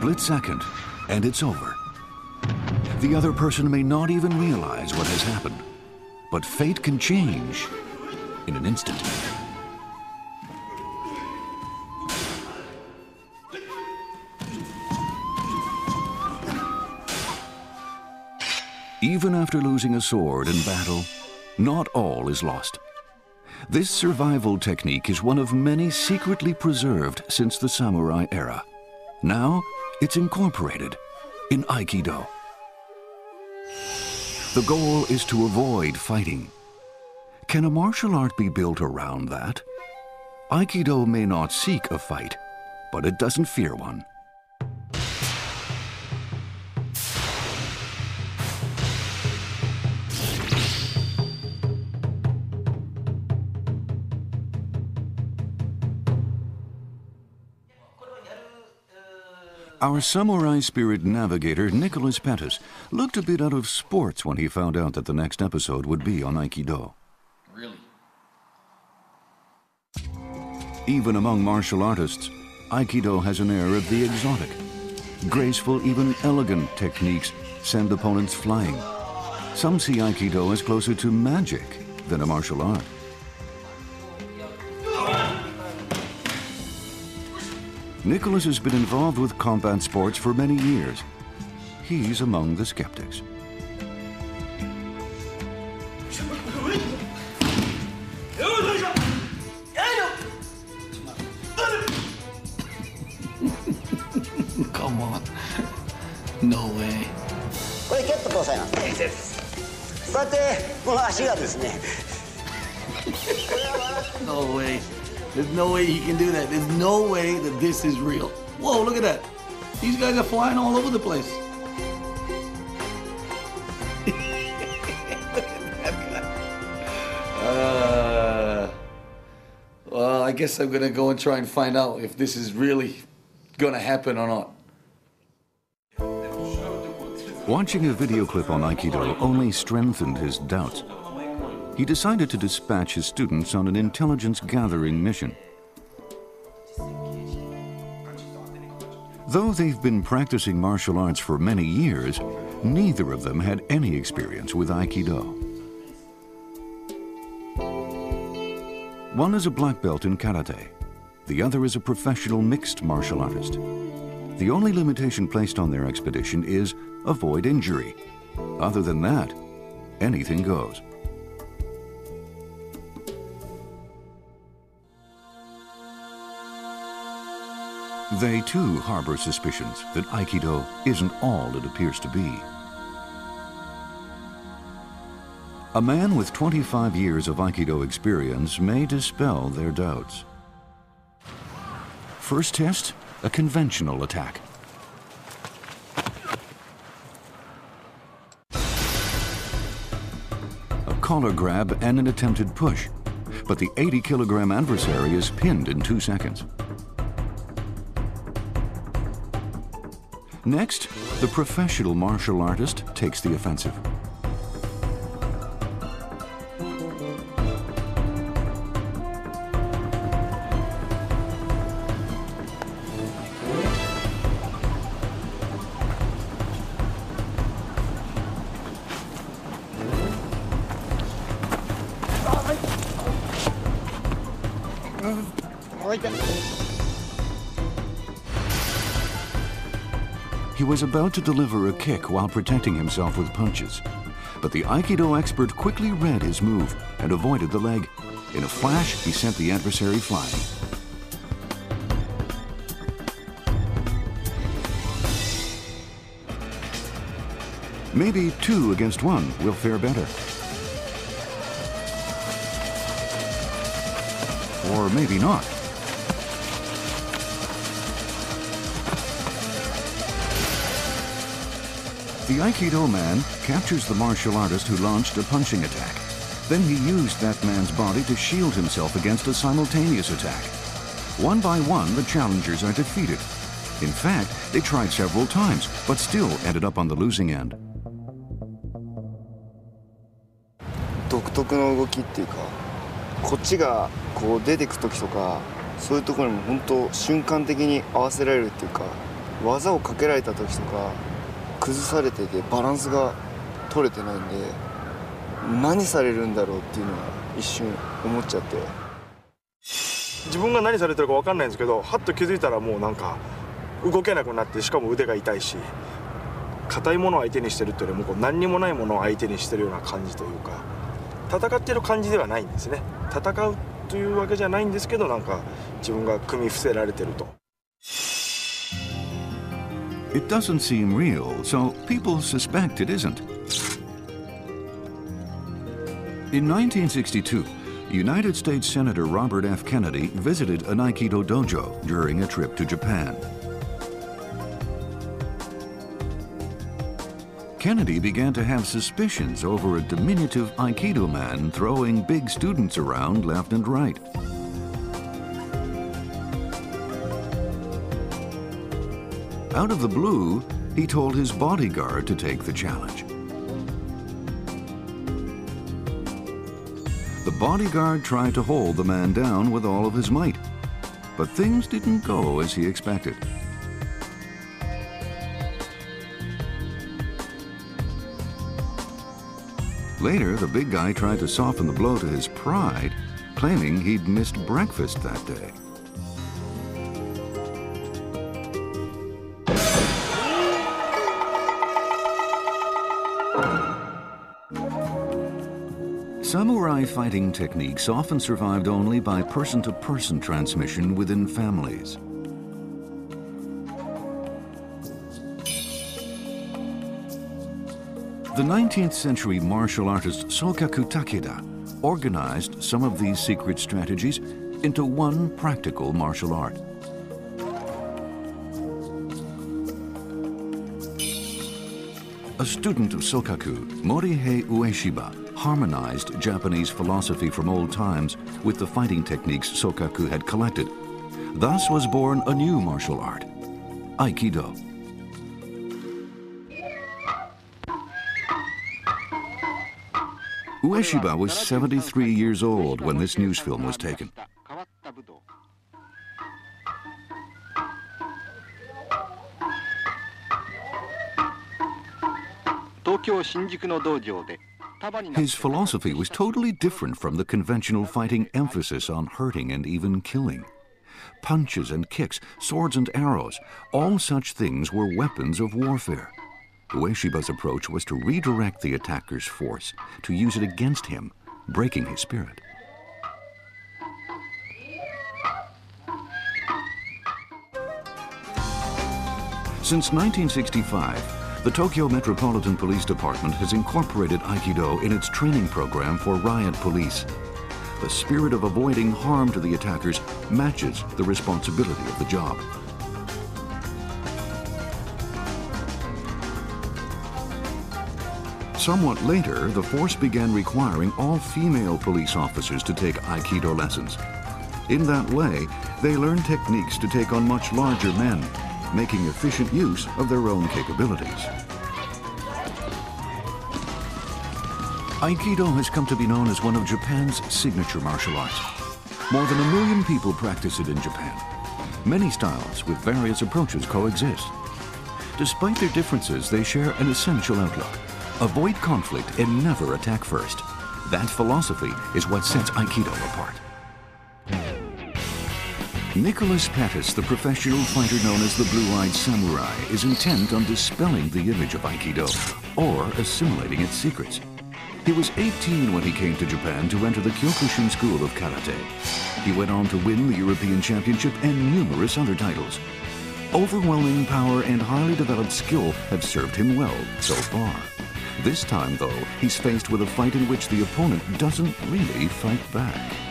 split second, and it's over. The other person may not even realize what has happened, but fate can change in an instant. Even after losing a sword in battle, not all is lost. This survival technique is one of many secretly preserved since the samurai era. Now, it's incorporated in Aikido. The goal is to avoid fighting. Can a martial art be built around that? Aikido may not seek a fight, but it doesn't fear one. Our samurai spirit navigator, Nicholas Pettis, looked a bit out of sorts when he found out that the next episode would be on Aikido. Really? Even among martial artists, Aikido has an air of the exotic. Graceful, even elegant techniques send opponents flying. Some see Aikido as closer to magic than a martial art. Nicholas has been involved with combat sports for many years. He's among the skeptics. Come on. No way. これ蹴ってくださいな。こうやってこの足がですね。No way. There's no way he can do that. There's no way that this is real. Whoa, look at that. These guys are flying all over the place. Look at that guy. Well, I guess I'm going to go and try and find out if this is really going to happen or not. Watching a video clip on Aikido only strengthened his doubts. He decided to dispatch his students on an intelligence-gathering mission. Though they've been practicing martial arts for many years, neither of them had any experience with Aikido. One is a black belt in karate. The other is a professional mixed martial artist. The only limitation placed on their expedition is avoid injury. Other than that, anything goes. They too harbor suspicions that Aikido isn't all it appears to be. A man with 25 years of Aikido experience may dispel their doubts. First test, a conventional attack. A collar grab and an attempted push, but the 80-kilogram adversary is pinned in 2 seconds. Next, the professional martial artist takes the offensive. He was about to deliver a kick while protecting himself with punches. But the Aikido expert quickly read his move and avoided the leg. In a flash, he sent the adversary flying. Maybe 2 against 1 will fare better. Or maybe not. The Aikido man captures the martial artist who launched a punching attack. Then he used that man's body to shield himself against a simultaneous attack. One by one, the challengers are defeated. In fact, they tried several times, but still ended up on the losing end. 独特の動きっていうか、こっちがこう出てく時とか、そういうところにも本当瞬間的に合わせられるっていうか、技をかけられた時とか崩されててバランスが取れてないんで、何されるんだろうっていうのは一瞬思っちゃって。自分が何されてるか分かんないんですけど、はっと気づいたらもうなんか動けなくなって、しかも腕が痛いし、硬いものを相手にしてるっていうよりも何にもないものを相手にしてるような感じというか、戦ってる感じではないんですね。戦うというわけじゃないんですけど、なんか自分が組み伏せられてると。It doesn't seem real, so people suspect it isn't. In 1962, United States Senator Robert F. Kennedy visited an Aikido dojo during a trip to Japan. Kennedy began to have suspicions over a diminutive Aikido man throwing big students around left and right. Out of the blue, he told his bodyguard to take the challenge. The bodyguard tried to hold the man down with all of his might, but things didn't go as he expected. Later, the big guy tried to soften the blow to his pride, claiming he'd missed breakfast that day. Samurai fighting techniques often survived only by person-to-person transmission within families. The 19th century martial artist Sokaku Takeda organized some of these secret strategies into one practical martial art. A student of Sokaku, Morihei Ueshiba, harmonized Japanese philosophy from old times with the fighting techniques Sokaku had collected. Thus was born a new martial art, Aikido. Ueshiba was 73 years old when this news film was taken. His philosophy was totally different from the conventional fighting emphasis on hurting and even killing. Punches and kicks, swords and arrows, all such things were weapons of warfare. Ueshiba's approach was to redirect the attacker's force, to use it against him, breaking his spirit. Since 1965, the Tokyo Metropolitan Police Department has incorporated Aikido in its training program for riot police. The spirit of avoiding harm to the attackers matches the responsibility of the job. Somewhat later, the force began requiring all female police officers to take Aikido lessons. In that way, they learned techniques to take on much larger men, making efficient use of their own capabilities. Aikido has come to be known as one of Japan's signature martial arts. More than 1 million people practice it in Japan. Many styles with various approaches coexist. Despite their differences, they share an essential outlook. Avoid conflict and never attack first. That philosophy is what sets Aikido apart. Nicholas Pettis, the professional fighter known as the Blue-Eyed Samurai, is intent on dispelling the image of Aikido or assimilating its secrets. He was 18 when he came to Japan to enter the Kyokushin School of Karate. He went on to win the European Championship and numerous other titles. Overwhelming power and highly developed skill have served him well so far. This time, though, he's faced with a fight in which the opponent doesn't really fight back.